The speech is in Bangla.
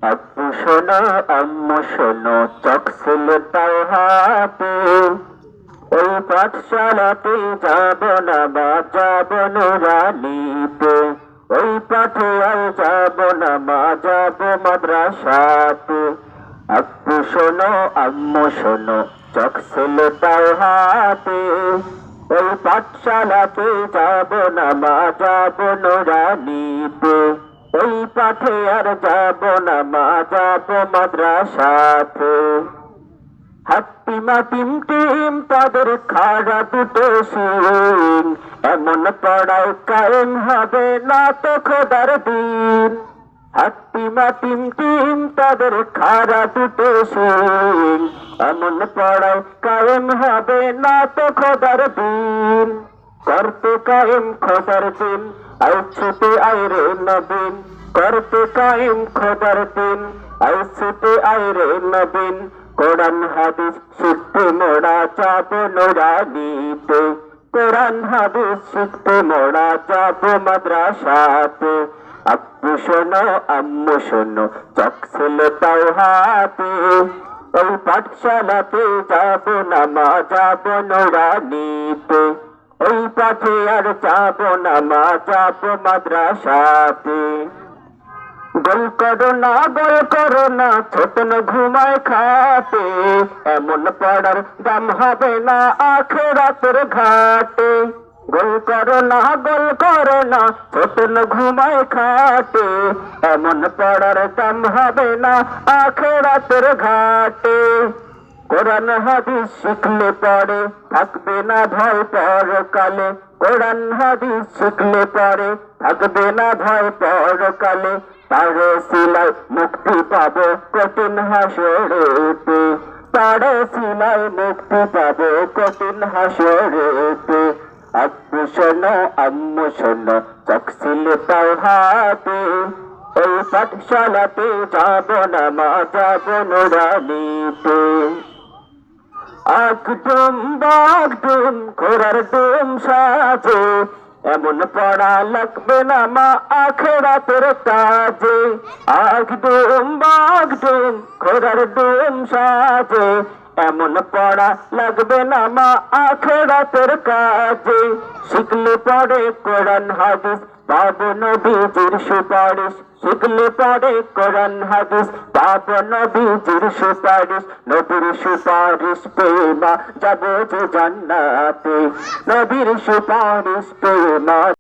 আব্বু শোনো আম্মু শোনো, চোখ ছিল তাও হাতে, ওই পাঠশালাতে যাব না বা যাব নুরানিতে, ওই পাঠে আর যাব না মা যাব মাদ্রাসাতে। আব্বু শোনো আম্মু শোনো, চোখ ছিল তাও হাতে, ওই পাঠশালাতে যাব না মা যাব নুরানিতে, ওই পাঠে আর যাব না মা যাব মাদ্রাসাতে। হাট্টিমা টিম টিম তাদের খাড়া দুটো শিং, এমন পড়ায় কায়েম হবে না তো খোদার দিন। হাট্টিমা টিম টিম তাদের খাড়া দুটো শিং, এমন পড়ায় কায়েম হবে না তো খোদার দিন। করতে কায়েম খোদার দিন, আই ছুটে আয় রে নবীন, করতে কায়েম খোদার দিন, আই ছুটে আয় রে নবীন। কোরআন হাদিস শিখতে মোরা যাব নুরানিতে, কোরআন হাদিস শিখতে মোরা যাব মাদ্রাসাতে। আব্বু শোনো আম্মু শোনো, চোখ ছিল তাও হাতে, ওই পাঠশালাতে যাব না মা যাব নুরানিতে, ওই পাঠে আর যাব না মা যাব মাদ্রাসাতে। গোল করো না ছোটন ঘুমায় খাটে, এমন পড়ার দাম হবে না আখিরাতের ঘাটে। গোল করো না ছোটন ঘুমায় খাটে, এমন পড়ার দাম হবে না আখিরাতের ঘাটে। কোরআন হাদিস শিখলে পরে থাকবে না ভয় পরকালে, কোরআন হাদিস শিখলে পরে থাকবে না ভয় পরকালে। তার সিলায় মুক্তি পাবো কঠিন হাসরেতে, তার সিলায় মুক্তি পাবো কঠিন হাসরেতে। আব্বু শোনো আম্মু শোনো, চোখ ছিল তাও হাতে, ওই পাঠশালাতে যাব না মা যাব নুরানিতে। আগডুম বাগডুম ঘোড়ার ডুম সাজে, এমন পড়া লাগবে না মা আখিরাতের কাজে। আগডুম বাগডুম ঘোড়ার ডুম সাজে, এমন পড়া লাগবে না মা আখিরাতের কাজে। শিখলে পড়ে কোরআন হাদিস পাবো নবীজির সুপারিশ, শিখলে পড়ে কোরআন হাদিস পাবো নবীজির সুপারিশ। নবীর সুপারিশ পেয়ে মা যাবো যে জান্নাতে, নবীর সুপারিশ পেয়ে মা